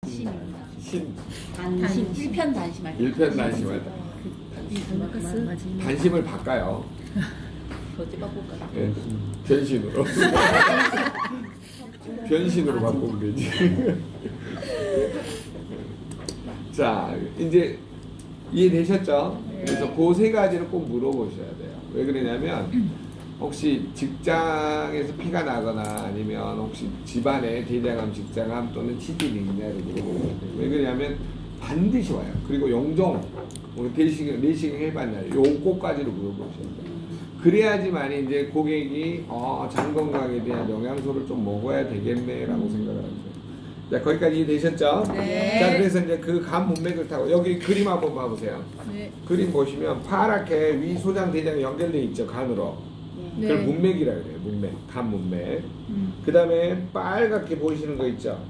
신입니다. 신. 단심. 일편단심할 때. 일편단심할 때. 단심을 바꿔요. 어찌 바꿀까요? 네. 변신으로. 변신으로 바꾸면 되지. 자, 이제 이해되셨죠? 그래서 그 세 가지를 꼭 물어보셔야 돼요. 왜 그러냐면 혹시 직장에서 피가 나거나 아니면 혹시 집안에 대장암, 직장암 또는 치질이 있냐를 물어보셔야 돼요. 왜 그러냐면 반드시 와요. 그리고 용종, 오늘 내시경 해봤나요? 요거까지로 물어보셔야 돼요. 그래야지만 이제 고객이 장 건강에 대한 영양소를 좀 먹어야 되겠네라고 생각을 하세요. 자, 거기까지 이해되셨죠? 네. 자, 그래서 이제 그 간 문맥을 타고 여기 그림 한번 봐보세요. 네. 그림 보시면 파랗게 위 소장 대장이 연결되어 있죠, 간으로. 네. 그걸 문맥이라 그래요. 문맥, 간 문맥. 그 다음에 빨갛게 보이시는 거 있죠,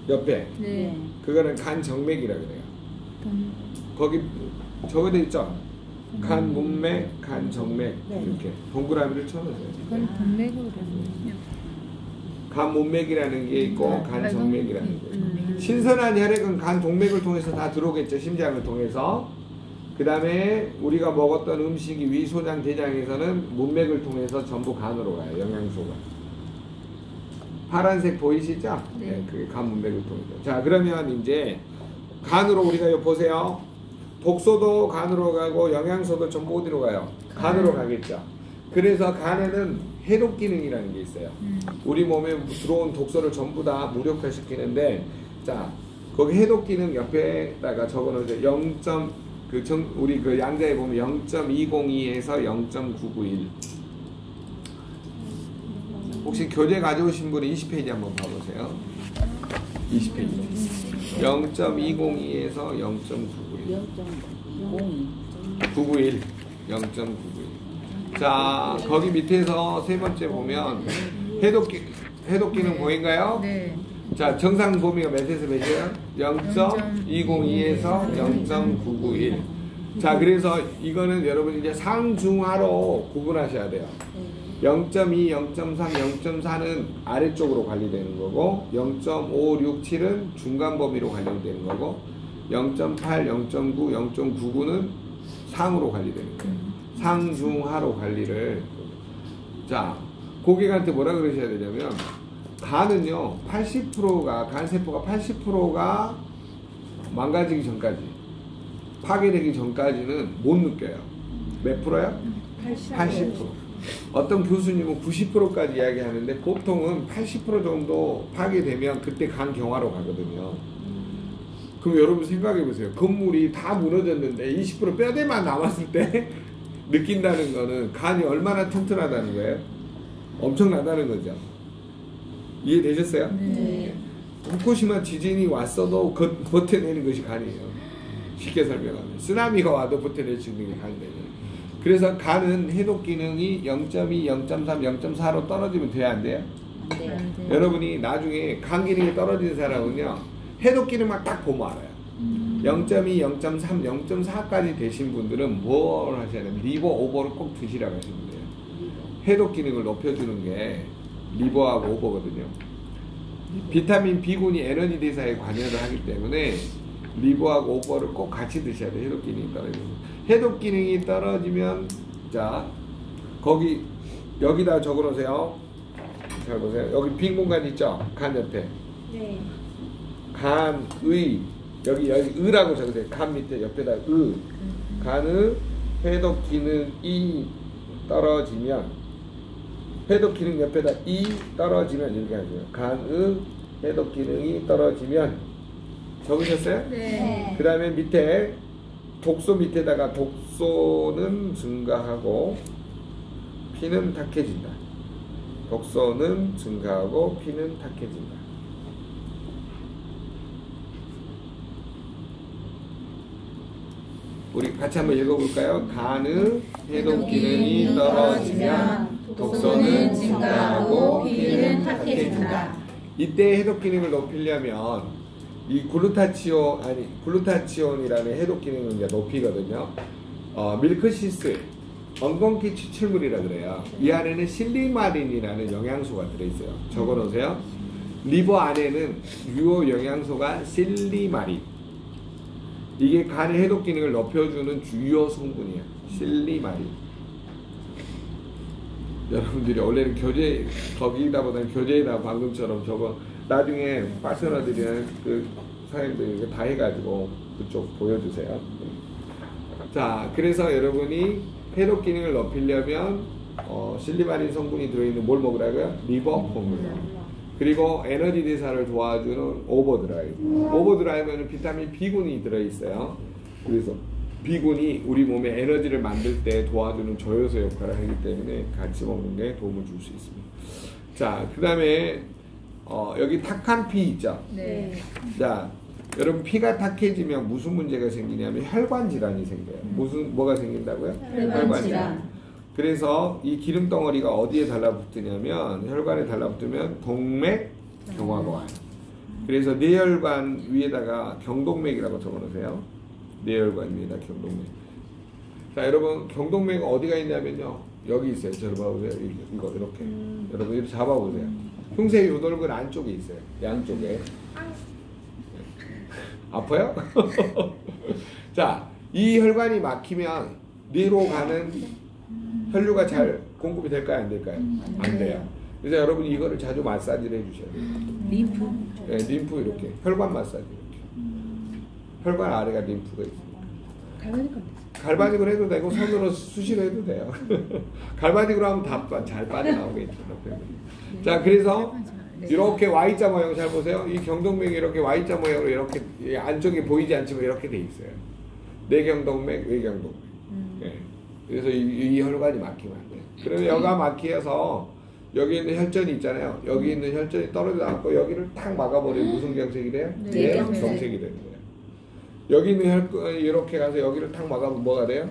옆에. 네. 그거는 간 정맥이라 그래요. 거기 적어져 있죠. 간 문맥, 간 정맥. 이렇게 동그라미를 쳐놓으세요. 그건 동맥으로 되는군요. 간 문맥이라는 게 있고 간 정맥이라는 게 있고. 신선한 혈액은 간 동맥을 통해서 다 들어오겠죠. 심장을 통해서. 그 다음에 우리가 먹었던 음식이 위, 소장, 대장에서는 문맥을 통해서 전부 간으로 가요. 영양소가. 파란색 보이시죠? 네. 그게 간 문맥을 통해서. 자, 그러면 이제 간으로 우리가 이거 보세요. 독소도 간으로 가고 영양소도 전부 어디로 가요? 간으로 가겠죠. 그래서 간에는 해독 기능이라는 게 있어요. 우리 몸에 들어온 독소를 전부 다 무력화시키는데, 자, 거기 해독 기능 옆에다가 적어놓으세요. 우리 그 양자에 보면 0.202에서 0.991. 혹시 교재 가져오신 분이 20페이지 한번 봐보세요. 20페이지. 0.202에서 0.991. 991. 0.991. 자, 거기 밑에서 세 번째 보면 해독 기능 보인가요? 네. 자, 정상 범위가 몇에서 몇이에요? 0.202에서 0.991. 자, 그래서 이거는 여러분 이제 상중하로 구분하셔야 돼요. 0.2, 0.3, 0.4는 아래쪽으로 관리되는 거고, 0.5, 6, 7은 중간 범위로 관리되는 거고, 0.8, 0.9, 0.99는 상으로 관리되는 거예요. 상중하로 관리를. 자, 고객한테 뭐라 그러셔야 되냐면, 간은요, 80%가, 간세포가 80%가 망가지기 전까지, 파괴되기 전까지는 못 느껴요. 몇 프로요? 80%. 어떤 교수님은 90%까지 이야기하는데 보통은 80% 정도 파괴되면 그때 간 경화로 가거든요. 그럼 여러분 생각해 보세요. 건물이 다 무너졌는데 20% 뼈대만 남았을 때 느낀다는 거는 간이 얼마나 튼튼하다는 거예요? 엄청나다는 거죠. 이해되셨어요? 네. 후쿠시마 지진이 왔어도 버텨내는 것이 간이에요. 쉽게 설명하면 쓰나미가 와도 버텨낼 수 있는 게 간이에요. 그래서 간은 해독 기능이 0.2, 0.3, 0.4로 떨어지면 돼야 안 돼요? 네. 여러분이 나중에 간 기능이 떨어진 사람은요, 해독 기능만 딱 보면 알아요. 0.2, 0.3, 0.4까지 되신 분들은 뭘 하셔야 되냐면 리버 오버를 꼭 드시라고 하시면 돼요. 해독 기능을 높여주는 게 리버하고 오버거든요. 비타민 B군이 에너지 대사에 관여를 하기 때문에 리버하고 오버를 꼭 같이 드셔야 돼요. 해독 기능이 떨어지면. 해독 기능이 떨어지면, 자, 여기다 적어 놓으세요. 잘 보세요. 여기 빈 공간 있죠? 간 옆에. 네. 간의, 여기 의라고 적으세요. 간 밑에 옆에다 간의 해독 기능이 떨어지면, 해독 기능 옆에다 이 떨어지면 이렇게 하세요. 간의 해독 기능이 떨어지면. 적으셨어요? 네. 그 다음에 밑에 독소 밑에다가 독소는 증가하고 피는 탁해진다. 독소는 증가하고 피는 탁해진다. 우리 같이 한번 읽어볼까요? 간의 해독 기능이 떨어지면 독소는 증가하고 피는 탁해진다. 이때 해독 기능을 높이려면 이 글루타치온이라는 해독 기능을 이제 높이거든요. 밀크시스, 엉겅퀴 추출물이라 그래요. 이 안에는 실리마린이라는 영양소가 들어있어요. 적어놓으세요. 리버 안에는 주요 영양소가 실리마린. 이게 간의 해독 기능을 높여주는 주요 성분이야. 실리마린. 여러분들이 원래는 교재 거기다보다는 교재에다 방금처럼 저거 나중에 파트너들이나 그 사장님들 이거 다 해가지고 그쪽 보여주세요. 자, 그래서 여러분이 해독 기능을 높이려면 실리마린 성분이 들어있는 뭘 먹으라고요? 리버 포뮬러. 그리고 에너지 대사를 도와주는 오버드라이브. 오버드라이브는 비타민 B군이 들어있어요. 그래서 B군이 우리 몸에 에너지를 만들 때 도와주는 조효소 역할을 하기 때문에 같이 먹는 게 도움을 줄 수 있습니다. 자, 그 다음에 여기 탁한 피 있죠? 네. 자, 여러분 피가 탁해지면 무슨 문제가 생기냐면 혈관 질환이 생겨요. 뭐가 생긴다고요? 혈관 질환. 그래서 이 기름 덩어리가 어디에 달라붙느냐면 혈관에 달라붙으면 동맥 경화가 와요. 그래서 뇌혈관 위에다가 경동맥이라고 적어놓으세요. 뇌혈관 위에다 경동맥. 자, 여러분 경동맥 어디가 있냐면요. 여기 있어요. 저 봐보세요. 이거 이렇게. 여러분 이렇게 잡아보세요. 흉쇄 요돌근 안쪽에 있어요. 양쪽에. 아파요? 자, 이 혈관이 막히면 뇌로 가는 혈류가 잘 공급이 될까요? 안 될까요? 안 돼요. 그래서 여러분 이거를 자주 마사지를 해주셔야 돼요. 림프? 네, 림프 이렇게. 혈관 마사지 이렇게. 혈관 아래가 림프가 있습니다. 갈바닉 갈바닉으로 해도 되고 손으로 수시로 해도 돼요. 갈바닉으로 하면 다 잘 빠져나오겠죠. 자, 그래서 이렇게 Y자 모양 잘 보세요. 이 경동맥이 이렇게 Y자 모양으로 이렇게 안쪽에 보이지 않지만 이렇게 돼 있어요. 내경동맥, 외경동맥. 네. 그래서 이 혈관이 막히면 안 돼요. 그러면 여기가 막혀서 여기 있는 혈전이 있잖아요. 여기 있는 혈전이 떨어져 나고 여기를 탁 막아버리면 무슨 경색이 돼요? 뇌경색이 되는 거예요. 여기 있는 혈관이 이렇게 가서 여기를 탁 막아보면 뭐가 돼요?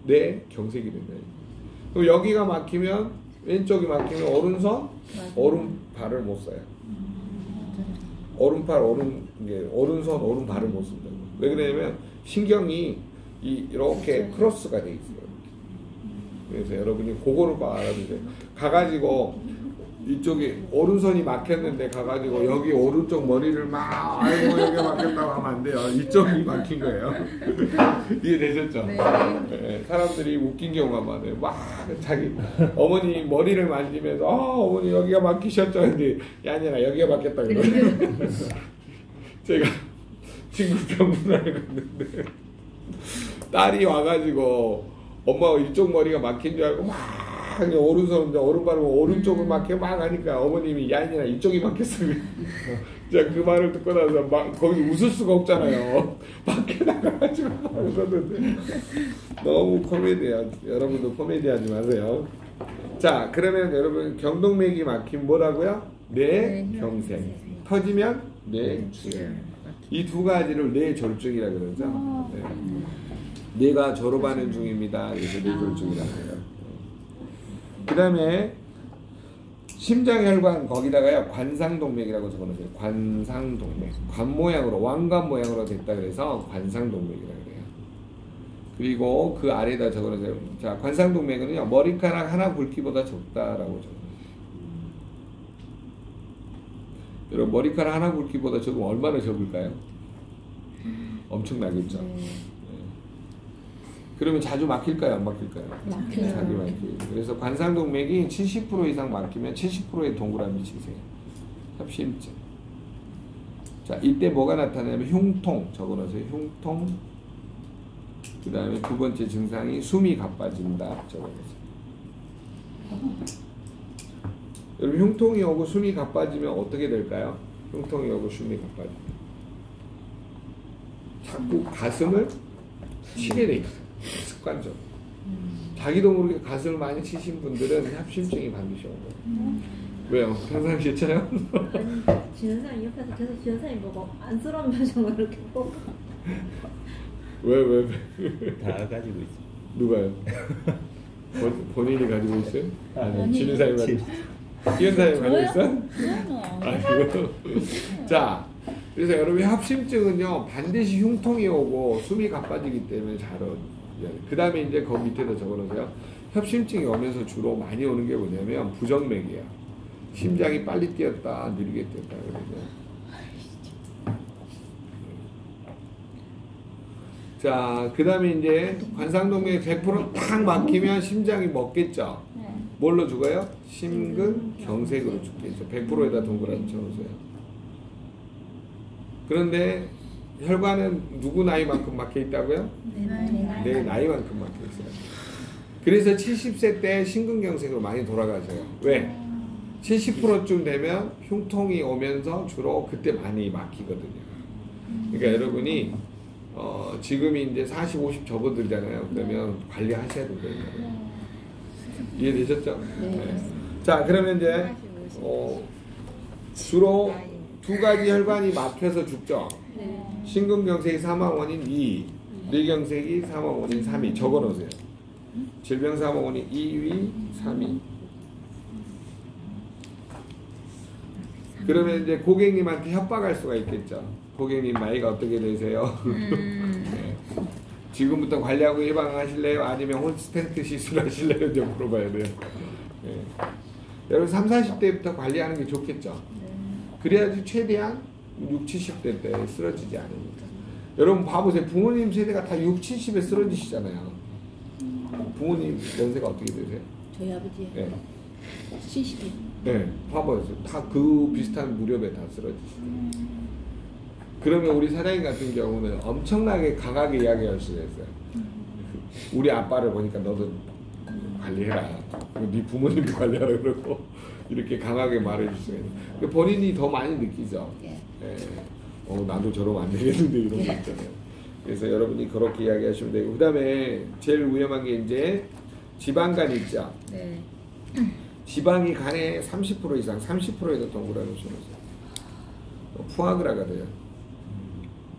뇌경색이 된다. 그럼 여기가 막히면 왼쪽이 막히면 오른손, 오른발을 못 써요. 오른손, 오른발을 못 쓴다고. 왜 그러냐면 신경이 이렇게 크로스가 돼 있어요. 그래서 여러분이 그거를 알아두세요. 가가지고 이쪽이 오른손이 막혔는데 가가지고 여기 오른쪽 머리를 막 아이고 여기 막혔다고 하면 안 돼요. 이쪽이 막힌 거예요. 이해되셨죠? 네. 네. 사람들이 웃긴 경우가 많아요. 막 자기 어머니 머리를 만지면서 어머니 여기가 막히셨죠? 근데 아니라 여기가 막혔다 그래요. 제가 친구 병문안에 갔는데 딸이 와가지고 엄마가 이쪽 머리가 막힌 줄 알고 막 오른손 오른발을 오른쪽을 막혀 막 하니까 어머님이 야 아니라 이쪽이 막혔어. 제가 그 말을 듣고 나서 막 거기 웃을 수가 없잖아요. 밖에 나가가지고 웃었는데 너무 코미디야. 여러분도 코미디하지 마세요. 자, 그러면 여러분 경동맥이 막힌 뭐라고요? 뇌경색. 터지면 뇌출혈. 이 두 가지를 뇌졸중이라 그러죠. 네. 뇌가 졸업하는 중입니다. 그래서 뇌졸중이라고 해요. 그 다음에 심장혈관 거기다가요 관상동맥이라고 적어놓으세요. 관상동맥. 관 모양으로 왕관 모양으로 됐다 그래서 관상동맥이라고 그래요. 그리고 그 아래에다 적어놓으세요. 자, 관상동맥은요 머리카락 하나 굵기보다 적다라고 적어놓으세요. 여러분 머리카락 하나 굵기보다 적으면 얼마나 적을까요? 엄청나겠죠. 그러면 자주 막힐까요? 안 막힐까요? 막혀요. 자주 막히고. 그래서 관상동맥이 70% 이상 막히면 70%의 동그라미 치세요. 협심증. 자, 이때 뭐가 나타나냐면 흉통 적어놓으세요. 흉통. 그 다음에 두 번째 증상이 숨이 가빠진다 적어놓으세요. 여러분 흉통이 오고 숨이 가빠지면 어떻게 될까요? 흉통이 오고 숨이 가빠지면 자꾸 가슴을 치게 돼 있어요. 습관적으로. 자기도 모르게 가슴을 많이 치신 분들은 협심증이 반드시 온 거예요. 왜요? 평상시에 쳐요? 아니, 지현사님 옆에서 계속 지현사님 보고 안쓰러운 표정을 이렇게 보고 왜? 다 가지고 있어. 누가요? 본인이 가지고 있어요? 아니, 지은사님 가지고 있어요? 지은사님 가지고 있어요? 아니고. 자, 그래서 여러분 협심증은요 반드시 흉통이 오고 숨이 가빠지기 때문에 잘 오요. 그 다음에 이제 그 밑에다 적어놓으세요. 협심증이 오면서 주로 많이 오는 게 뭐냐면 부정맥이에요. 심장이 빨리 뛰었다, 느리게 뛰었다 그러죠. 자, 그 다음에 이제 관상동맥 100%탁 막히면 심장이 먹겠죠. 뭘로 죽어요? 심근경색으로 죽겠죠. 100%에다 동그라미 쳐놓으세요. 그런데 혈관은 누구 나이만큼 막혀 있다고요? 내 나이만큼 막혀 있어요. 그래서 70세 때 심근경색으로 많이 돌아가세요. 왜? 70%쯤 되면 흉통이 오면서 주로 그때 많이 막히거든요. 그러니까 여러분이 지금이 이제 40, 50 접어들잖아요. 그러면 관리하셔야 된다는 이해되셨죠? 네. 자, 그러면 이제 주로 두 가지 혈관이 막혀서 죽죠. 심근경색이 사망 원인 2, 뇌경색이 사망 원인 3위. 적어놓으세요. 질병 사망 원인 2위, 3위. 그러면 이제 고객님한테 협박할 수가 있겠죠. 고객님 나이가 어떻게 되세요? 네. 지금부터 관리하고 예방하실래요? 아니면 홀스텐트 시술하실래요? 이제 물어봐야 돼요. 네. 여러분 30, 40대부터 관리하는 게 좋겠죠. 그래야지 최대한 60, 70대 때 쓰러지지 않으니까. 여러분 봐보세요. 부모님 세대가 다 60, 70에 쓰러지시잖아요. 부모님 연세가 어떻게 되세요? 저희 아버지 네. 70이. 네, 봐봐요. 다 그 비슷한 무렵에 다 쓰러지시죠. 그러면 우리 사장님 같은 경우는 엄청나게 강하게 이야기할 수가 있어요. 우리 아빠를 보니까 너도 관리해라. 네 부모님도 관리하라 그러고 이렇게 강하게 말해줄 수가 있어요. 본인이 더 많이 느끼죠. 예. 나도 저러면 안 되겠는데 이런 거 있잖아요. 그래서 여러분이 그렇게 이야기하시면 되고, 그 다음에 제일 위험한 게 이제 지방간 있죠. 네. 지방이 간에 30% 이상, 30%에도 동그라미 쳐놓으세요. 푸아그라가 돼요.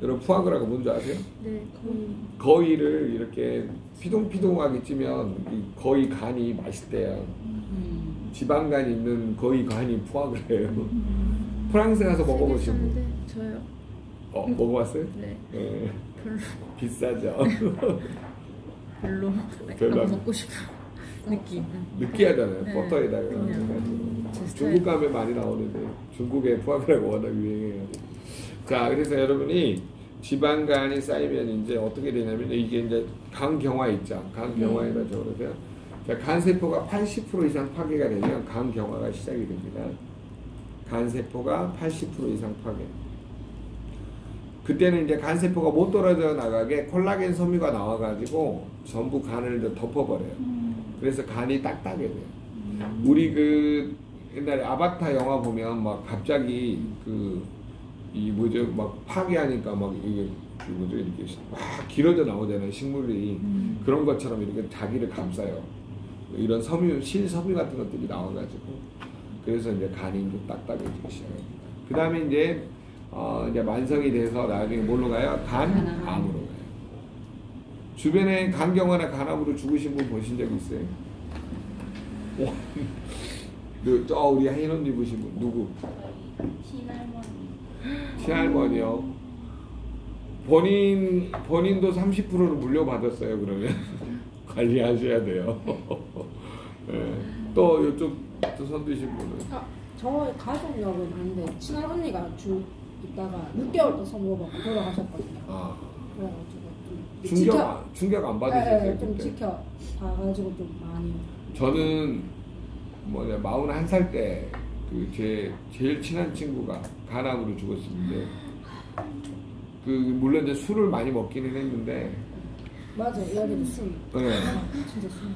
여러분 푸아그라가 뭔지 아세요? 네, 거위를 이렇게 피동피동하게 찌면 거위 간이 맛있대요. 지방간이 있는 거위 간이 푸아그라예요. 프랑스 가서 먹어보신 분? 저요. 먹어봤어요? 네. 네. 별로. 비싸죠. 별로. 별로 먹고 싶어. 느낌. 느끼하잖아요. 네. 버터에다가. 중국 가면 많이 나오는데 중국에 푸아그라가 워낙 유행해요. 자, 그래서 여러분이 지방간이 쌓이면 이제 어떻게 되냐면 이게 이제 간경화 있죠. 간경화에다 적어놓으세요. 자, 간세포가 80% 이상 파괴가 되면 간경화가 시작이 됩니다. 간세포가 80% 이상 파괴. 그때는 이제 간세포가 못 떨어져 나가게 콜라겐 섬유가 나와가지고 전부 간을 덮어버려요. 그래서 간이 딱딱해 돼요. 우리 그 옛날에 아바타 영화 보면 막 갑자기 막 파괴하니까 막 이게 이렇게 막 길어져 나오잖아요. 식물이. 그런 것처럼 이렇게 자기를 감싸요. 이런 실섬유 같은 것들이 나와가지고. 그래서 이제 간이 좀 딱딱해지기 시작합니다. 그 다음에 이제 만성이 돼서 나중에 뭘로 가요? 간암으로 가요. 주변에 간경화나 간암으로 죽으신 분 보신 적 있어요? 우리 흰옷 입으신 분 누구? 친할머니요. 본인도 30%를 물려받았어요. 그러면 관리하셔야 돼요. 네. 또 이쪽 또 손 드신 분은? 저 가족력은 아닌데 친한 언니가 있다가 6개월 또 선고받고 돌아가셨거든요. 그래가지고 충격 안 받으셨어요? 좀 지켜봐가지고 좀 많이. 저는 41살 때 제일 친한 친구가 간암으로 죽었었는데 물론 이제 술을 많이 먹기는 했는데 맞아, 이야기도 술. 네. 진짜 술.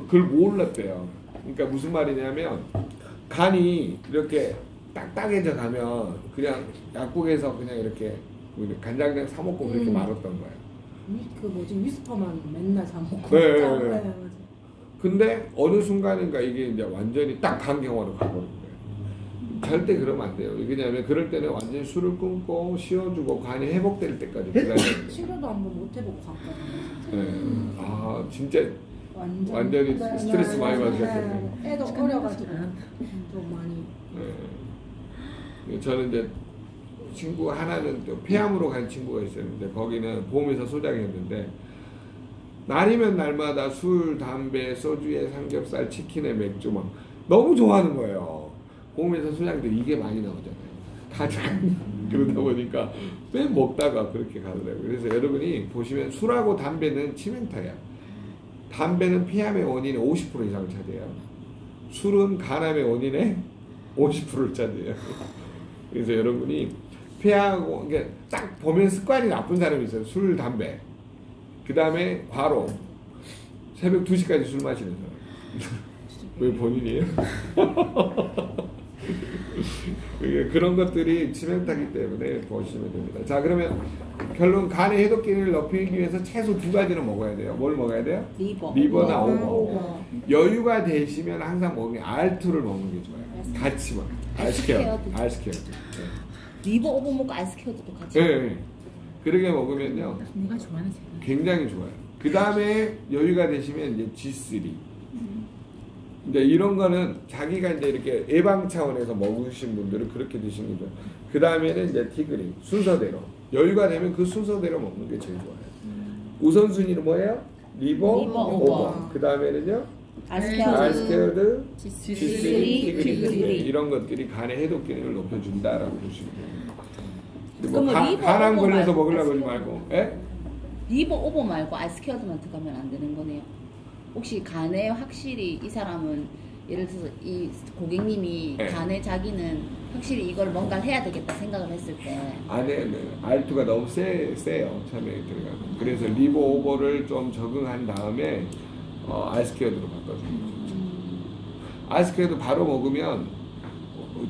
그걸 몰랐대요. 그러니까 무슨 말이냐면 간이 이렇게 딱딱해져 가면 그냥 약국에서 그냥 이렇게 간장장 사 먹고 그렇게 말았던 거예요. 위스퍼만 맨날 사 먹고. 네. 맞아. 근데 어느 순간인가 이게 이제 완전히 딱 간경화로 가버린 거예요. 절대 그러면 안 돼요. 왜냐하면 그럴 때는 완전히 술을 끊고 쉬어주고 간이 회복될 때까지 기다려야 돼요. 치료도 한번 못 해보고 갔거든요. 네. 진짜 완전히 스트레스 많이 받으셨겠네요. 애도 어려가지고 좀 많이. 네. 저는 이제 친구 하나는 또 폐암으로 간 친구가 있었는데 거기는 보험회사 소장이었는데 날이면 날마다 술, 담배, 소주에 삼겹살, 치킨에 맥주 막 너무 좋아하는 거예요. 보험회사 소장들이 이게 많이 나오잖아요. 그러다 보니까 맨 먹다가 그렇게 가더라고요. 그래서 여러분이 보시면 술하고 담배는 치명타야. 담배는 폐암의 원인의 50% 이상을 차지해요. 술은 간암의 원인의 50%를 차지해요. 그래서 여러분이 폐하고 그러니까 딱 보면 습관이 나쁜 사람이 있어요. 술, 담배. 그 다음에 과로. 새벽 2시까지 술 마시는 사람. 왜 본인이에요? 그런 것들이 치명타기 때문에 보시면 됩니다. 자, 그러면 결론 간의 해독 기능을 높이기 위해서 최소 2가지는 먹어야 돼요. 뭘 먹어야 돼요? 리버나 오버. 여유가 되시면 항상 먹는 R2를 먹는 게 좋아요. 같이 먹어요. 알스케어드. 리버 오버 먹고 아이스케어도 같이. 네. 그렇게 먹으면요. 네가 좋아하는 굉장히 좋아요. 그 다음에 여유가 되시면 이제 G3. 이제 이런 거는 자기가 이제 이렇게 예방 차원에서 먹으신 분들은 그렇게 드시는 거죠. 그 다음에는 이제 티그린 순서대로 여유가 되면 그 순서대로 먹는 게 제일 좋아요. 우선순위는 뭐예요? 리버 오버. 그 다음에는요? 알스케어드, G3, 티그린. 네, 이런 것들이 간의 해독 기능을 높여준다라고 보시면 돼요. 뭐 간암 걸려서 먹으려고 그러지 말고. 예? 리버 오버 말고 아이스케어드만 들어가면 안 되는 거네요. 혹시 간에 확실히 이 사람은 예를 들어서 이 고객님이 네. 간에 자기는 확실히 이걸 뭔가를 해야 되겠다 생각을 했을 때 안에 R2가 너무 세요. 처음에 들어가고. 그래서 리버 오버를 좀 적응한 다음에 아이스케어드로 바꿔줍니다. 아이스케어드 바로 먹으면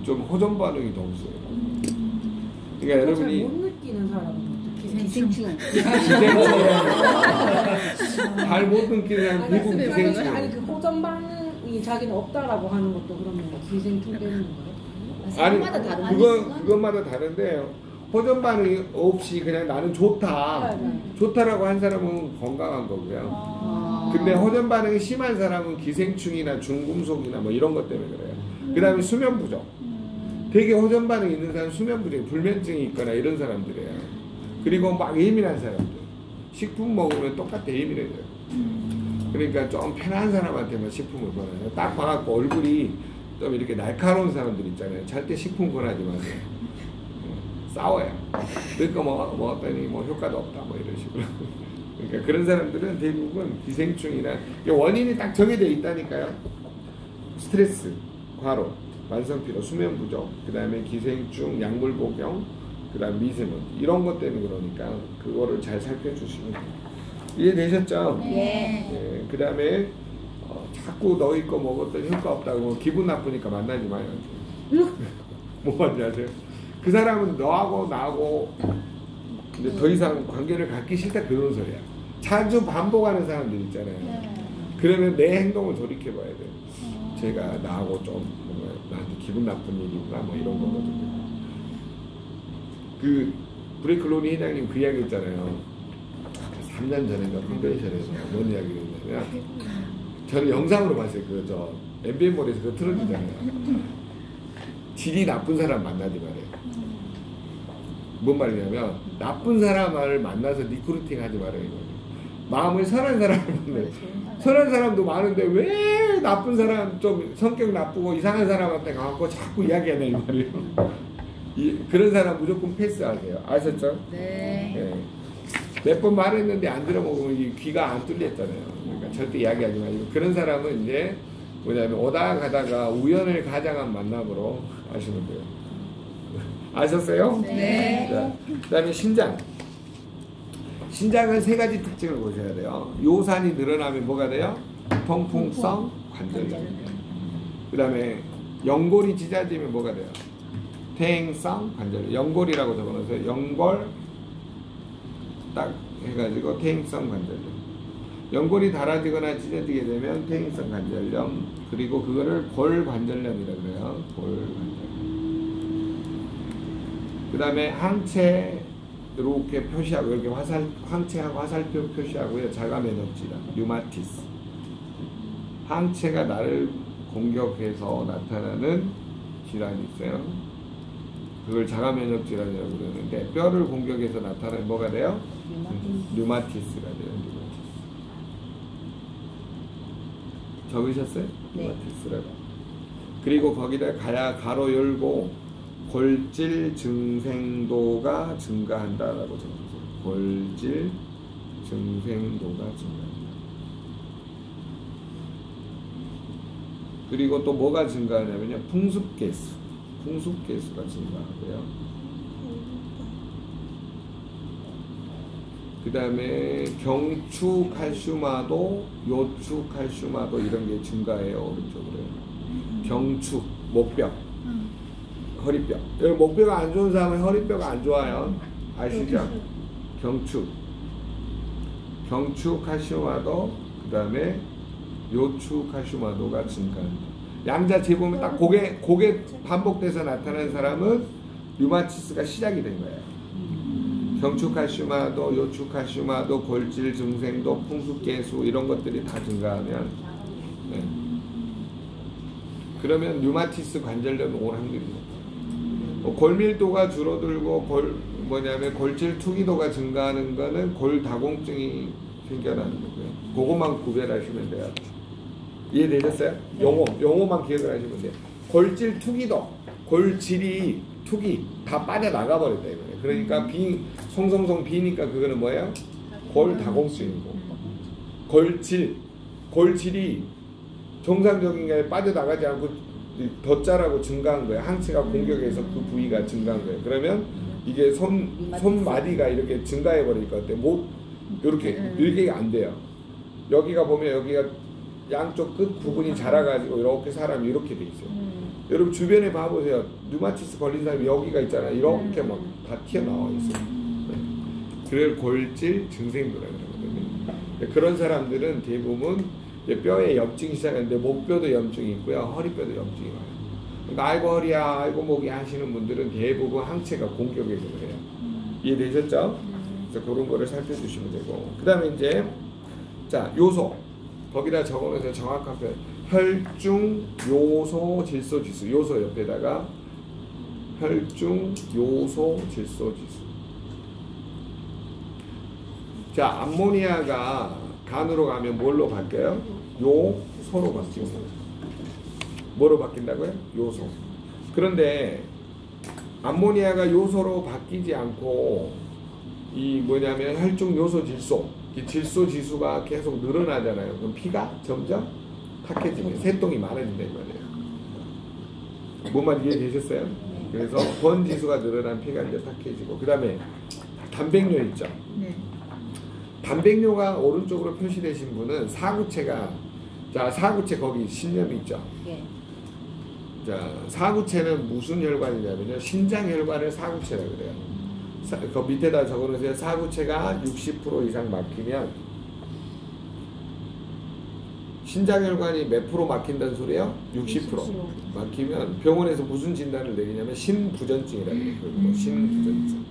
좀 호전 반응이 더 없어요. 그러니까 여러분이 잘 못 느끼는 사람은 기생충 잘 못 느끼는 사람 대부분 기생충. 아니 그 호전 반응이 자기는 없다라고 하는 것도 그러면 기생충 되는 거예요? 사람마다 다른 그것마다 다른데 호전 반응이 없이 그냥 나는 좋다. 네. 좋다라고 한 사람은 건강한 거고요. 근데 호전 반응이 심한 사람은 기생충이나 중금속이나 뭐 이런 것 때문에 그래요. 그 다음에 수면 부족. 되게 호전 반응이 있는 사람 수면 부족, 불면증이 있거나 이런 사람들이에요. 그리고 막 예민한 사람들. 식품 먹으면 똑같아 예민해져요. 그러니까 좀 편한 사람한테만 식품을 권해요. 딱 봐갖고 얼굴이 좀 이렇게 날카로운 사람들 있잖아요. 절대 식품 권하지 마세요. 싸워요. 그러니까 먹었더니 뭐 효과도 없다 뭐 이런 식으로. 그러니까 그런 사람들은 대부분 기생충이나 원인이 딱 정해져 있다니까요. 스트레스, 과로, 만성피로, 수면 부족, 그 다음에 기생충, 약물 복용, 그 다음 미세먼지 이런 것 때문에 그러니까 그거를 잘 살펴주시면 돼요. 이해되셨죠? 네. 그 다음에 자꾸 너희 거 먹었더니 효과 없다고 기분 나쁘니까 만나지 마요. 뭐 말인지 아세요? 그 사람은 너하고 나하고 이제 더 이상 관계를 갖기 싫다 그런 소리야. 자주 반복하는 사람들 있잖아요. 그러면 내 행동을 돌이켜봐야 돼요. 제가 나하고 좀 뭔가 나한테 기분 나쁜 일이구나 뭐 이런 거거든요. 그 브레이클로니 회장님 그 이야기 있잖아요. 3년 전인가 컨벤션에서 뭔 이야기를 했냐면 저는 영상으로 봤어요. 그 저 MBN몰에서 그거 틀어주잖아요. 질이 나쁜 사람 만나지 말아요. 뭔 말이냐면 나쁜 사람을 만나서 리크루팅 하지 말아요. 마음을 선한 사람을 만나요. 선한 사람도 많은데 왜 나쁜 사람 좀 성격 나쁘고 이상한 사람한테 가갖고 자꾸 이야기하냐 이 말이에요. 그런 사람 무조건 패스하세요. 아셨죠? 네. 몇 번 말했는데 안 들어먹으면 귀가 안 뚫렸잖아요. 그러니까 절대 이야기하지 마시고 그런 사람은 이제 뭐냐면 오다 가다가 우연을 가장한 만남으로 하시면 돼요. 아셨어요? 네. 자, 그다음에 신장. 신장은 3가지 특징을 보셔야 돼요. 요산이 늘어나면 뭐가 돼요? 통풍성 관절염. 그 다음에 연골이 찢어지면 뭐가 돼요? 퇴행성 관절염. 연골이라고 적어놓으세요. 연골 딱 해가지고 퇴행성 관절염. 연골이 닳아지거나 찢어지게 되면 퇴행성 관절염. 그리고 그거를 골관절염이라고 그래요. 골관절염. 그 다음에 항체 이렇게 표시하고 이렇게 항체하고 화살표 표시하고요. 자가면역 질환, 류마티스. 항체가 나를 공격해서 나타나는 질환이 있어요. 그걸 자가면역 질환이라고 그러는데 뼈를 공격해서 나타나는 뭐가 돼요? 류마티스가 돼요. 류마티스. 적으셨어요? 네. 류마티스라고. 그리고 거기다 가로 열고 골질 증생도가 증가한다라고 적어주세요. 골질 증생도가 증가한다. 그리고 또 뭐가 증가하냐면요, 풍습계수가 증가하고요. 그 다음에 경추 칼슘화도, 요추 칼슘화도 이런 게 증가해요. 오른쪽으로요. 경추, 목뼈, 허리뼈. 여기 목뼈가 안 좋은 사람은 허리뼈가 안 좋아요. 아시죠? 경추 칼슘화도, 그 다음에 요추 칼슘화도가 증가합니다. 양자 재보면 딱 고개 반복돼서 나타나는 사람은 류마티스가 시작이 된 거예요. 경추 칼슘화도, 요추 칼슘화도, 골질 증생도, 풍수계수 이런 것들이 다 증가하면, 네. 그러면 류마티스 관절염이 올 확률이 높아요. 골밀도가 줄어들고 골질 투기도가 증가하는 거는 골다공증이 생겨나는 거고요. 그것만 구별하시면 돼요. 이해되셨어요? 네. 용어만 기억을 하시면 돼요. 골질 투기도, 골질이 투기 다 빠져나가 버렸다 이거예요. 그러니까 송송송 비니까 그거는 뭐예요? 골다공증이고, 골질이 정상적인 게 빠져나가지 않고 덧자라고 증가한 거예요. 항체가 공격해서 그 부위가 증가한 거예요. 그러면 이게 손마디가 이렇게 증가해 버릴 것 같아요. 못 이렇게 일개가 안 돼요. 여기가 보면 여기가 양쪽 끝 부분이 자라가지고 이렇게 사람이 이렇게 돼 있어요. 여러분 주변에 봐보세요. 류마티스 걸린 사람이 여기가 있잖아요. 이렇게 막 다 튀어나와 있어요. 그걸 골질 증생도라고 그러거든요. 그런 사람들은 대부분 뼈에 염증이 시작하는데 목뼈도 염증이 있고요. 허리뼈도 염증이 와요. 그러니까 아이고 허리야, 아이고 목이 하시는 분들은 대부분 항체가 공격해서 그래요. 이해되셨죠? 그래서 그런 거를 살펴주시면 되고, 그 다음에 이제 자 요소 거기다 적어놓으세요. 정확한 표현. 혈중 요소 질소 지수. 요소 옆에다가 혈중 요소 질소 지수. 자, 암모니아가 간으로 가면 뭘로 바뀌어요? 요소로 바뀌는 거예요. 뭐로 바뀐다고요? 요소. 그런데 암모니아가 요소로 바뀌지 않고 이 뭐냐면 혈중 요소 질소, 이 질소 지수가 계속 늘어나잖아요. 그럼 피가 점점 탁해지면 새똥이 많아진다 이 말이에요. 뭔말 이해되셨어요? 그래서 번 지수가 늘어난 피가 이제 탁해지고, 그 다음에 단백뇨 있죠. 네. 단백뇨가 오른쪽으로 표시되신 분은 사구체가, 자 사구체 거기 신념이 있죠. 네. 자 사구체는 무슨 혈관이냐면요, 신장혈관을 사구체라고 그래요. 그 밑에다 적어놓으세요. 사구체가 60% 이상 막히면, 신장혈관이 몇 프로 막힌다는 소리예요? 60% 막히면 병원에서 무슨 진단을 내리냐면 신부전증이라고 그래요. 신부전증.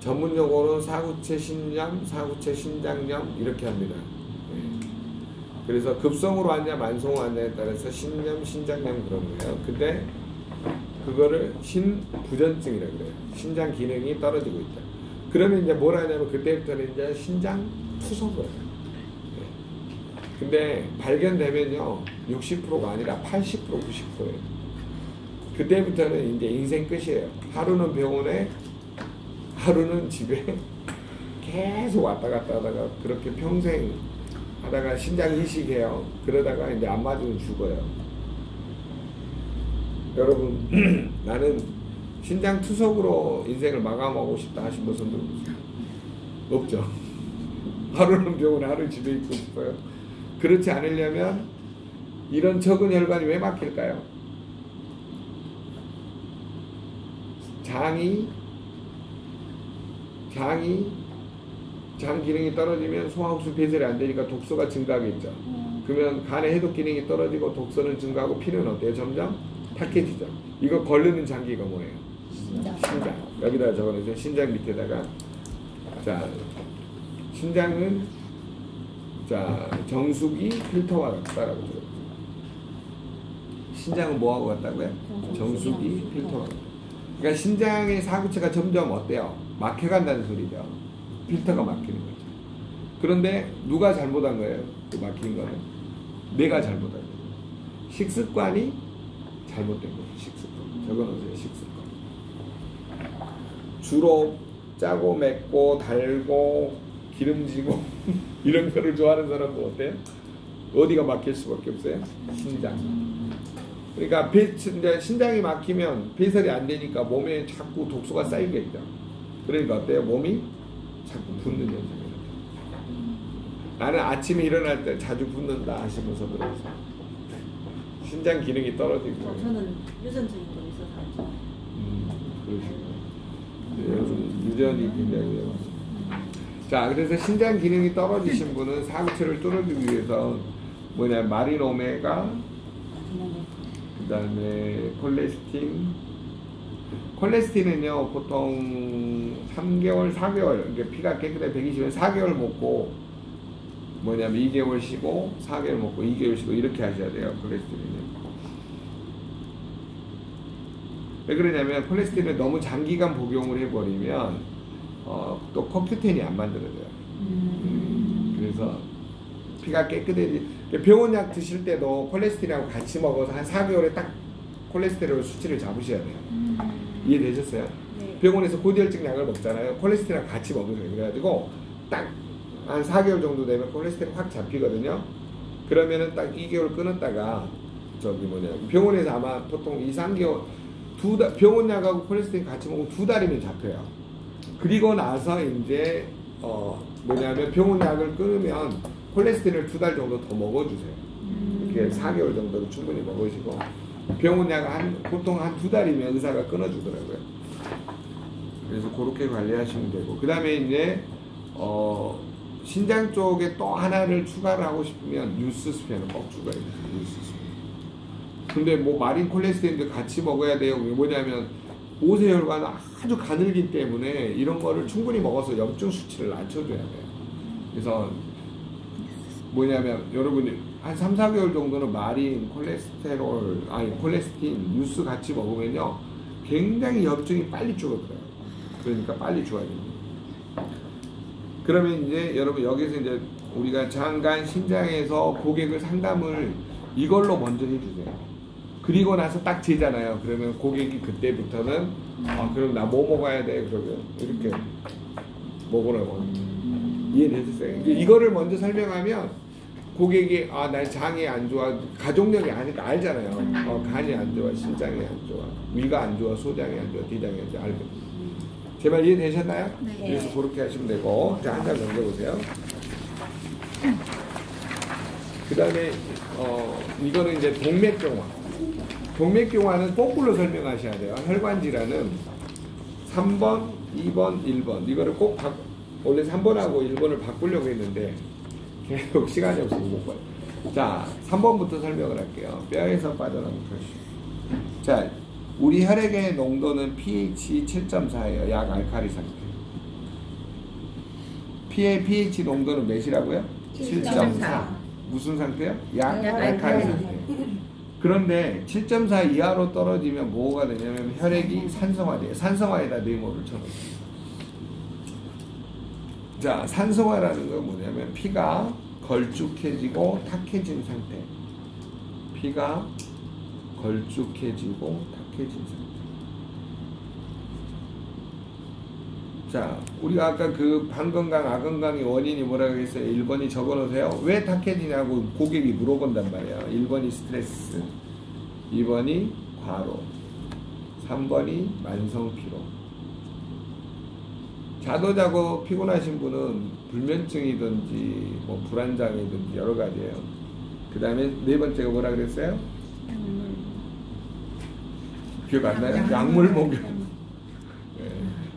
전문 용어로는 사구체 신염, 사구체 신장염 이렇게 합니다. 네. 그래서 급성으로 왔냐 만성으로 왔냐에 따라서 신염, 신장염 그런 거예요. 근데 그거를 신부전증이라고 그래요. 신장 기능이 떨어지고 있다. 그러면 이제 뭘 하냐면 그때부터는 이제 신장 투석을 해요. 네. 근데 발견되면요 60%가 아니라 80%, 90%예요. 그때부터는 이제 인생 끝이에요. 하루는 병원에, 하루는 집에 계속 왔다 갔다 하다가 그렇게 평생 하다가 신장 이식해요. 그러다가 이제 안 맞으면 죽어요. 여러분 나는 신장 투석으로 인생을 마감하고 싶다 하신 분 손 들어보세요. 없죠? 하루는 병원에, 하루 집에 있고 싶어요. 그렇지 않으려면 이런 적은 혈관이 왜 막힐까요? 장 기능이 떨어지면 소화흡수 배설이 안 되니까 독소가 증가하겠죠. 그러면 간의 해독 기능이 떨어지고 독소는 증가하고 피는 어때요? 점점 탁해지죠. 이거 걸르는 장기가 뭐예요? 신장. 여기다 적어놓으세요. 신장 밑에다가. 자, 신장은 자 정수기 필터와 같다라고 적어주세요. 신장은 뭐하고 같다고요? 정수기 필터와 같다. 그러니까 신장의 사구체가 점점 어때요? 막혀간다는 소리죠. 필터가 막히는 거죠. 그런데 누가 잘못한 거예요? 그 막힌 거는 내가 잘못한 거예요. 식습관이 잘못된 거예요. 식습관. 적어놓으세요. 식습관. 주로 짜고 맵고 달고 기름지고 이런 거를 좋아하는 사람은 어때요? 어디가 막힐 수밖에 없어요? 신장. 그러니까 신장이 막히면 배설이 안 되니까 몸에 자꾸 독소가 쌓이겠죠. 그러니까 어때요? 몸이 자꾸 붓는 현상이 나타나요. 나는 아침에 일어날 때 자주 붓는다 하시면서 들어오세요. 신장 기능이 떨어지고. 저는 유전적인 거 있어서 안 좋아요. 그러시구나. 여러분 유전이 굉장히 위험합니다. 자, 그래서 신장 기능이 떨어지신 분은 사구체를 뚫어주기 위해서 마린 오메가, 그 다음에 콜레스틴은요 보통 3개월, 4개월, 그러니까 피가 깨끗해 120면 4개월 먹고 2개월 쉬고 4개월 먹고 2개월 쉬고 이렇게 하셔야 돼요. 콜레스테린은. 왜 그러냐면 콜레스테린을 너무 장기간 복용을 해버리면 또 CoQ10이 안 만들어져요. 그래서 피가 깨끗해지. 병원 약 드실 때도 콜레스테린하고 같이 먹어서 한 4개월에 딱 콜레스테롤 수치를 잡으셔야 돼요. 이해되셨어요? 네. 병원에서 고지혈증 약을 먹잖아요. 콜레스테린하고 같이 먹으세요. 그래가지고 딱 한 4개월 정도 되면 콜레스테롤 확 잡히거든요. 그러면은 딱 2개월 끊었다가 병원에서 아마 보통 2, 3개월 병원 약하고 콜레스테린 같이 먹으면 2달이면 잡혀요. 그리고 나서 이제 병원 약을 끊으면 콜레스테린을 2달 정도 더 먹어주세요. 이렇게 4개월 정도로 충분히 먹으시고 병원 약 보통 한 2달이면 의사가 끊어주더라고요. 그래서 그렇게 관리하시면 되고 그 다음에 이제 신장 쪽에 또 하나를 추가를 하고 싶으면 뉴스스펜을 꼭 추가해야 돼요. 뉴스스펜. 근데 마린 콜레스테린도 같이 먹어야 돼요. 뭐냐면 오세혈관은 아주 가늘기 때문에 이런 거를 충분히 먹어서 염증 수치를 낮춰줘야 돼요. 그래서 여러분이 한 3, 4개월 정도는 마린, 콜레스틴, 뉴스 같이 먹으면요 굉장히 염증이 빨리 줄어들어요. 그러니까 빨리 좋아집니다. 그러면 이제 여러분 여기서 이제 우리가 장간 신장에서 고객을 상담을 이걸로 먼저 해주세요. 그리고 나서 딱 재잖아요. 그러면 고객이 그때부터는 그럼 나 뭐 먹어야 돼? 그러면 이렇게 먹으라고. 이해되셨어요? 이거를 먼저 설명하면 고객이 나 장이 안 좋아, 가족력이 아니까 알잖아요. 간이 안 좋아, 신장이 안 좋아, 위가 안 좋아, 소장이 안 좋아, 비장이 안 좋아, 알거든요. 제 말 이해되셨나요? 네. 그래서 그렇게 하시면 되고. 자, 한 장 넘겨보세요. 그 다음에 이거는 이제 동맥경화. 동맥경화는 거꾸로 설명하셔야 돼요. 혈관질환은 3번, 2번, 1번 이거를 꼭 원래 3번하고 1번을 바꾸려고 했는데 계속 시간이 없어서 못 봐요. 자, 3번부터 설명을 할게요. 뼈에서 빠져나오는 표시. 자, 우리 혈액의 농도는 pH 7.4예요. 약 알칼리 상태. 피의 pH 농도는 몇이라고요? 7.4. 무슨 상태요? 약 알칼리 상태. 그런데 7.4 이하로 떨어지면 뭐가 되냐면 혈액이 산성화돼요. 산성화에다 네모를 쳐놓습니다. 자, 산성화라는 건 뭐냐면 피가 걸쭉해지고 탁해진 상태. 피가 걸쭉해지고 탁해진 상태. 자, 우리가 아까 그 반건강, 악건강의 원인이 뭐라고 했어요? 1번이 적어놓으세요. 왜 탁해지냐고 고객이 물어본단 말이에요. 1번이 스트레스, 2번이 과로, 3번이 만성피로. 자도 자고 피곤하신 분은 불면증이든지 불안장애든지 여러 가지예요. 그 다음에 네 번째가 뭐라 그랬어요? 기억 안 나요? 약물 목욕. 네,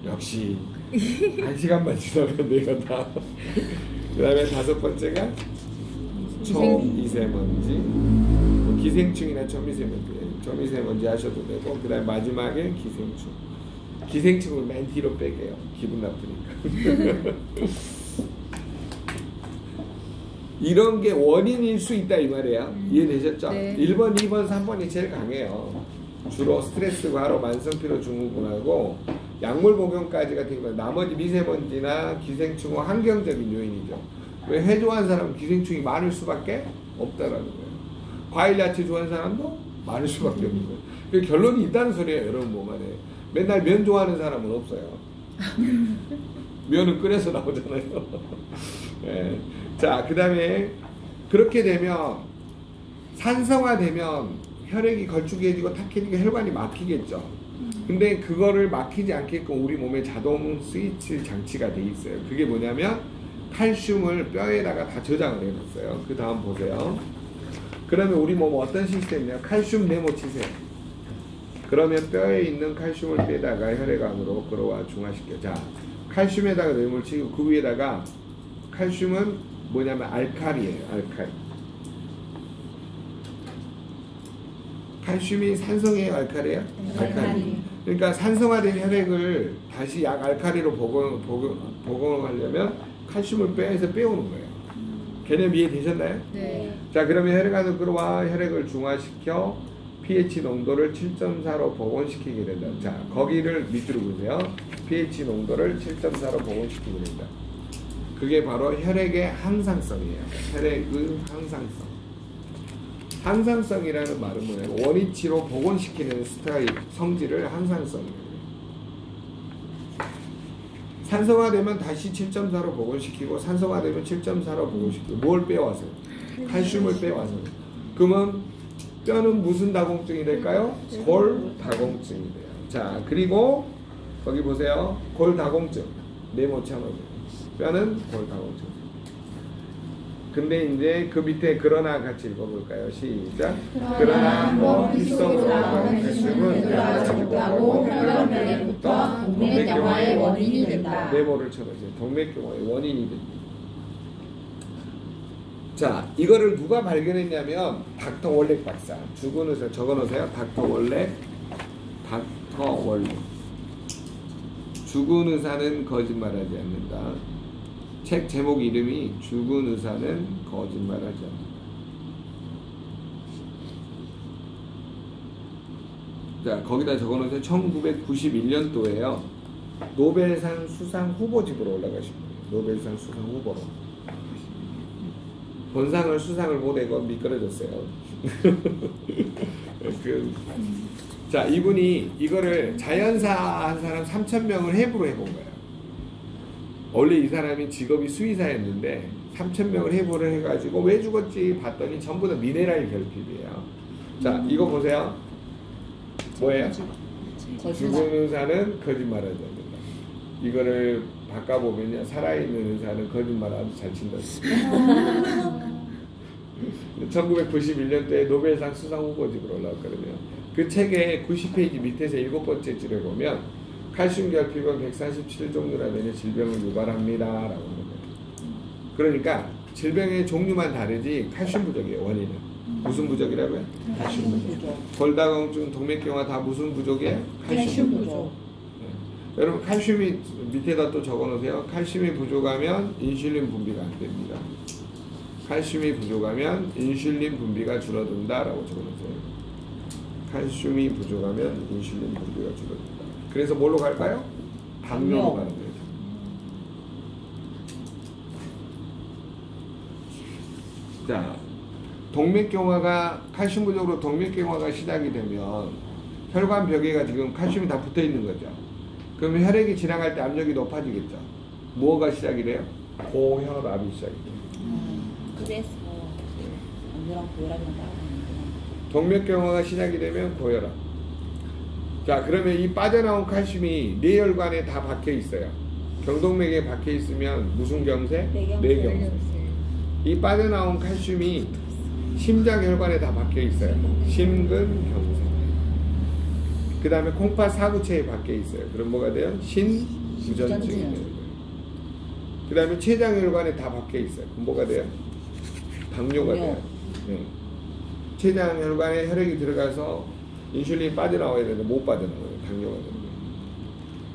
역시 1시간만 지나면 내가 다. 그 다음에 5번째가 초미세먼지, 기생충이나 초미세먼지 하셔도 되고, 그 다음에 마지막에 기생충. 기생충을 맨 뒤로 빼게요. 기분 나쁘니까. 이런 게 원인일 수 있다 이 말이에요. 이해되셨죠? 네. 1번, 2번, 3번이 제일 강해요. 주로 스트레스, 과로, 만성피로 증후군하고 약물 복용까지 같은 거. 나머지 미세먼지나 기생충은 환경적인 요인이죠. 왜 해조한 사람은 기생충이 많을 수밖에 없다라는 거예요. 과일 야채 좋아하는 사람도 많을 수밖에 없는 거예요. 그 결론이 있다는 소리예요, 여러분 몸 안에. 맨날 면 좋아하는 사람은 없어요. 면은 끓여서 나오잖아요. 네. 자, 그 다음에 그렇게 되면 산성화되면 혈액이 걸쭉해지고 탁해지고 혈관이 막히겠죠. 근데 그거를 막히지 않게끔 우리 몸에 자동 스위치 장치가 돼 있어요. 그게 뭐냐면 칼슘을 뼈에다가 다 저장을 해놨어요. 그 다음 보세요. 그러면 우리 몸은 어떤 시스템이냐? 칼슘 네모 치세요. 그러면 뼈에 있는 칼슘을 빼다가 혈액 안으로 끌어와 중화시켜. 자, 칼슘에다가 네모를 치고 그 위에다가 칼슘은 뭐냐면 알칼리예요. 알칼리. 칼슘이 산성이에요, 알칼리예요? 알칼리. 그러니까 산성화된 혈액을 다시 약 알칼리로 복용하려면 칼슘을 뼈에서 빼오는 거예요. 개념 이해되셨나요? 네. 자, 그러면 혈액 안으로 끌어와 혈액을 중화시켜 pH 농도를 7.4로 복원시키게 된다. 자, 거기를 밑으로 보세요. pH 농도를 7.4로 복원시키게 된다. 그게 바로 혈액의 항상성이에요. 혈액의 항상성. 항상성이라는 말은 뭐냐면 원위치로 복원시키는 스타일, 성질을 항상성이에요. 산성화되면 다시 7.4로 복원시키고 산성화되면 7.4로 복원시키고 뭘 빼와서? 칼슘을 빼와서. 그러면 뼈는 무슨 다공증이 될까요? 골다공증이 돼요. 자, 그리고 거기 보세요. 골다공증. 네모처럼 뼈는 골다공증. 근데 이제 그 밑에 그러나 같이 읽어볼까요? 시작. 그러나 머릿속으로 나오는 칼슘은 뼈가 못하고 혈관면에부터 동맥경화의 원인이 된다. 네모를 쳐보세요. 동맥경화의 원인이 된다. 자, 이거를 누가 발견했냐면 닥터 월렉 박사. 죽은 의사 적어놓으세요. 닥터 월렉. 닥터 월렉. 죽은 의사는 거짓말하지 않는다. 책 제목 이름이 죽은 의사는 거짓말하지 않는다. 자, 거기다 적어놓으세요. 1991년도에요. 노벨상 수상 후보집으로 올라가신 거예요. 노벨상 수상 후보로. 본상을 수상을 못하고 미끄러졌어요. 자, 이분이 이거를 자연사 한 사람 3,000명을 해부로 해본 거예요. 원래 이 사람이 직업이 수의사였는데 3,000명을 해부를 해가지고 왜 죽었지 봤더니 전부 다 미네랄 결핍이에요. 자, 이거 보세요. 뭐예요? 죽은 의사는 거짓말하지 않는다. 이거를 바꿔보면요, 살아있는 의사는 거짓말 아주 잘 친다. 1991년도에 노벨상 수상 후보집으로 올라왔거든요. 그 책의 90페이지 밑에서 7번째 줄에 보면 칼슘 결핍은 147종류라면 질병을 유발합니다 라고 하는 거예요. 그러니까 질병의 종류만 다르지 칼슘 부족이에요. 원인은 무슨 부족이라고요? 칼슘 부족. 골다공증, 동맥경화 다 무슨 부족이에요? 칼슘 부족. 네. 여러분 칼슘이 밑에다 또 적어놓으세요. 칼슘이 부족하면 인슐린 분비가 안 됩니다. 칼슘이 부족하면 인슐린 분비가 줄어든다 라고 적어놓으세요. 칼슘이 부족하면 인슐린 분비가 줄어든다. 그래서 뭘로 갈까요? 당뇨로 가는 거예요. 자, 동맥경화가 칼슘 부족으로 동맥경화가 시작이 되면 혈관 벽에가 지금 칼슘이 다 붙어 있는 거죠. 그러면 혈액이 지나갈 때 압력이 높아지겠죠. 뭐가 시작이 돼요? 고혈압이 시작이 돼요. 그래서 안주랑 고혈압이랑 따라가는구나. 동맥경화가 시작이 되면 고혈압. 자, 그러면 이 빠져나온 칼슘이 뇌혈관에 다 박혀 있어요. 경동맥에 박혀 있으면 무슨 경세? 뇌경세. 이 빠져나온 칼슘이 심장혈관에 다 박혀 있어요. 심근경세. 그 다음에 콩팥 사구체에 박혀 있어요. 그럼 뭐가 돼요? 신부전증이 돼요. 그 다음에 췌장혈관에 다 박혀 있어요. 그럼 뭐가 돼요? 당뇨가 돼요. 네. 췌장혈관에 혈액이 들어가서 인슐린이 빠져나와야 되는데 못 빠져나와요. 당뇨가 되는 거예요.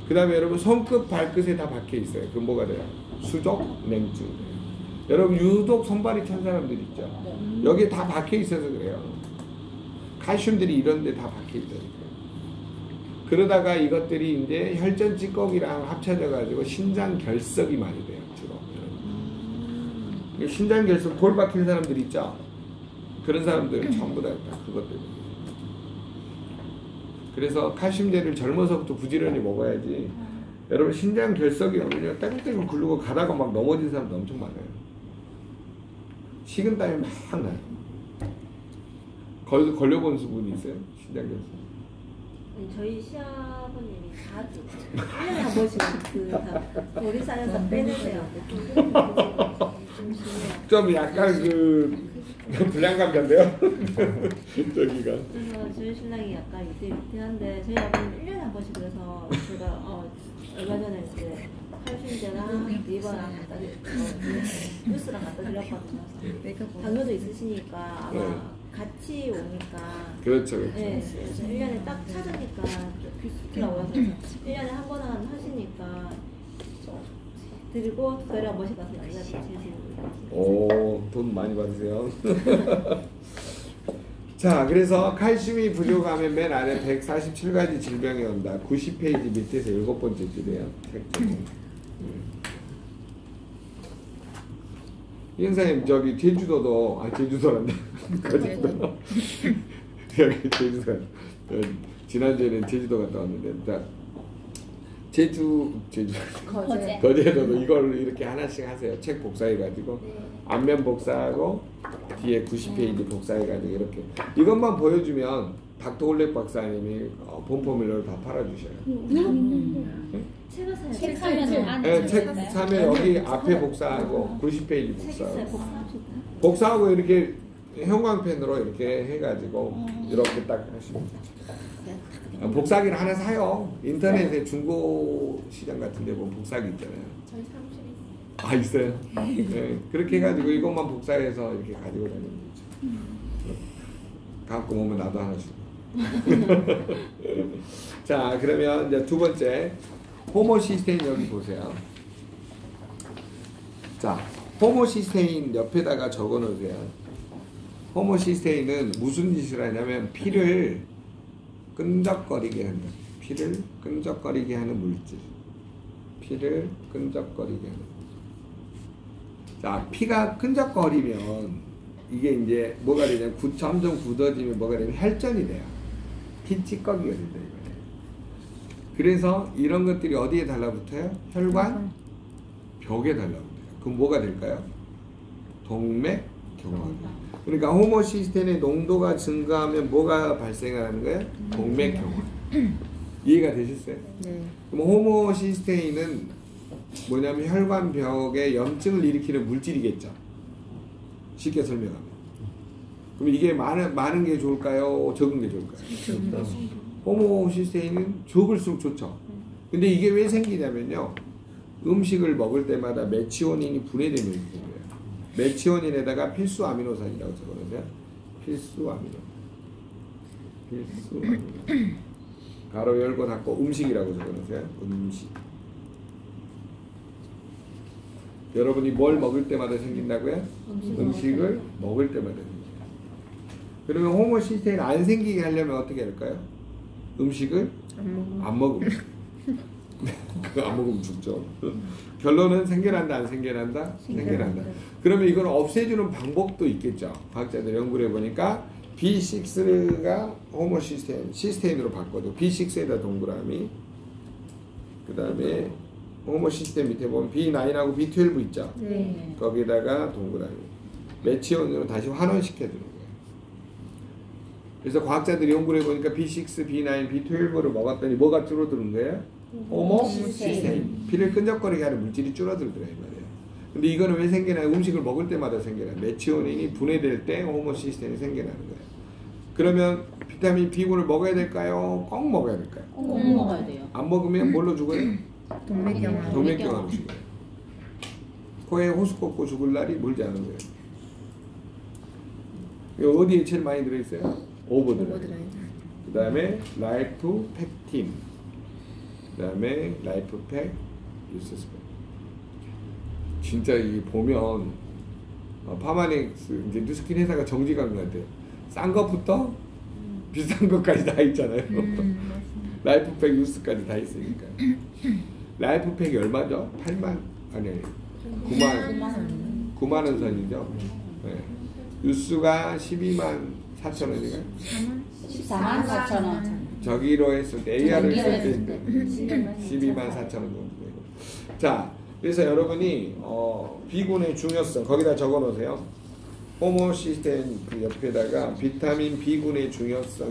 그 다음에 여러분 손끝 발끝에 다 박혀 있어요. 그럼 뭐가 돼요? 수족 냉증. 여러분 유독 손발이 찬 사람들 있죠. 여기 다 박혀 있어서 그래요. 칼슘들이 이런 데 다 박혀 있다니까요. 그러다가 이것들이 이제 혈전 찌꺼기랑 합쳐져 가지고 신장 결석이 많이 돼요. 주로. 신장 결석 돌 박힌 사람들 있죠. 그런 사람들 전부 다 그것 때문에. 그래서 칼슘제를 젊어서부터 부지런히 먹어야지. 여러분 신장 결석이 오면요 땡땡을 굴르고 가다가 막 넘어진 사람도 엄청 많아요. 식은땀이 막 나요. 걸려본 분이 있어요? 신장 결석. 네, 저희 시아버님이 자주 1년에 한 번씩 다 우리 사연서 빼내세요. 좀 심해요. 좀 약간 불량감자인데요? 저기가. 그래서 저희 신랑이 약간 위태위태한데 저희 아버님 1년에 한 번씩 그래서 제가 얼마 전에 이제 칼슘제랑 리버랑 갖다 뉴스랑 갖다 드렸거든요. 당뇨도 있으시니까 아마 네. 같이 오니까 그렇죠, 그렇죠. 네, 그래서 1년에 딱 찾으니까 비스키라고 해서 1년에 한 번 하시니까 드리고 저희 한 번씩 가서 연락 주시고. 오, 돈 많이 받으세요. 자, 그래서 칼슘이 부족하면 맨 아래 147가지 질병이 온다. 90페이지 밑에서 7번째 줄이에요. 이현사님 저기 제주도도 제주도란다. 거제도. 여기 제주도. 지난주에는 제주도 갔다 왔는데, 자, 거제도도 이걸 이렇게 하나씩 하세요. 책 복사해가지고 앞면 복사하고 뒤에 90페이지 복사해가지고 이렇게 이것만 보여주면 닥터올렉 박사님이 본포밀러를 다 팔아주셔요. 책을 사요. 책 사면 안에 네, 책 사면 여기 앞에 복사하고 90페이지 책 있어요. 복사하고 복사합시다. 복사하고 이렇게 형광펜으로 이렇게 해가지고 이렇게 딱 하시면 돼요. 복사기를 하나 사요. 인터넷에 중고 시장 같은 데 보면 복사기 있잖아요. 저희 사무실에 있어요. 있어요? 네, 그렇게 해가지고 이것만 복사해서 이렇게 가지고 다니는 거죠. 가끔 오면 나도 하나 주고. 자, 그러면 이제 두 번째 호모시스테인 여기 보세요. 자, 호모시스테인 옆에다가 적어 놓으세요. 호모시스테인은 무슨 짓을 하냐면 피를 끈적거리게 한다. 피를 끈적거리게 하는 물질. 피를 끈적거리게 하는 물질. 자, 피가 끈적거리면 이게 이제 뭐가 되냐면 점점 굳어지면 뭐가 되냐면 혈전이 돼요. 피 찌꺼기가 된다 이거예요. 그래서 이런 것들이 어디에 달라붙어요? 혈관 벽에 달라붙어요. 그럼 뭐가 될까요? 동맥 경화. 그러니까 호모시스테인의 농도가 증가하면 뭐가 발생하는 거예요? 동맥 경화. 이해가 되셨어요? 네. 그럼 호모시스테인은 뭐냐면 혈관 벽에 염증을 일으키는 물질이겠죠. 쉽게 설명하면. 그럼 이게 많은 게 좋을까요? 적은 게 좋을까요? 호모시스테인은 적을수록 좋죠. 근데 이게 왜 생기냐면요. 음식을 먹을 때마다 메치오닌이 분해되면 생겨요. 메치오닌에다가 필수 아미노산이라고 적어놓으세요. 필수 아미노산. 필수 아미노산. 가로 열고 닫고 음식이라고 적어놓으세요. 음식. 여러분이 뭘 먹을 때마다 생긴다고요? 음식을 먹을 때마다 생겨요. 그러면 호모시스테인 안 생기게 하려면 어떻게 할까요? 음식을 안 먹으면. 안 먹으면 죽죠. 결론은 생겨난다 안 생겨난다? 생겨난다. 그러면 이걸 없애주는 방법도 있겠죠. 과학자들 연구를 해보니까 B6가 호모시스테인, 시스테인으로 바꿔도 B6에다 동그라미, 그 다음에 호모시스테인 밑에 보면 B9하고 B12 있죠. 네. 거기다가 동그라미. 메치온으로 다시 환원시켜주는 거예요. 그래서 과학자들이 연구를 해보니까 B6, B9, B12를 먹었더니 뭐가 줄어드는 거예요? 호모시스테인. 피를 끈적거리게 하는 물질이 줄어들더라 이 말이에요. 근데 이거는 왜 생겨나요? 음식을 먹을 때마다 생겨나요. 메치오닌이 분해될 때 호모시스테인이 생겨나는 거예요. 그러면 비타민 B9를 먹어야 될까요? 꼭 먹어야 될까요? 꼭 먹어야 돼요. 안 먹으면 뭘로 죽어요? 동맥경화. 동맥경화로 죽어요. 코에 호수 꽂고 죽을 날이 멀지 않은 거예요. 이거 어디에 제일 많이 들어있어요? 오버드라이브. 그 다음에 라이프 팩틴. 그 다음에 라이프 팩, 유스스펙. 진짜 이 보면 파마넥스 이제 뉴스킨 회사가 정직한 것 같아요. 싼 것부터 비싼 것까지 다 있잖아요. 라이프 팩, 유스까지 다 있으니까. 라이프 팩이 얼마죠? 8만 아니 9만 원 선이죠. 네. 유수가 12만 4천 원인가요? 14만 4천 원. 저기로 했을 때 AR을 저기로 했을 했을 때 때 12만 4천 원 정도 되고. 자, 그래서 여러분이 B군의 중요성 거기다 적어 놓으세요. 호모시스테인 그 옆에다가 비타민 B군의 중요성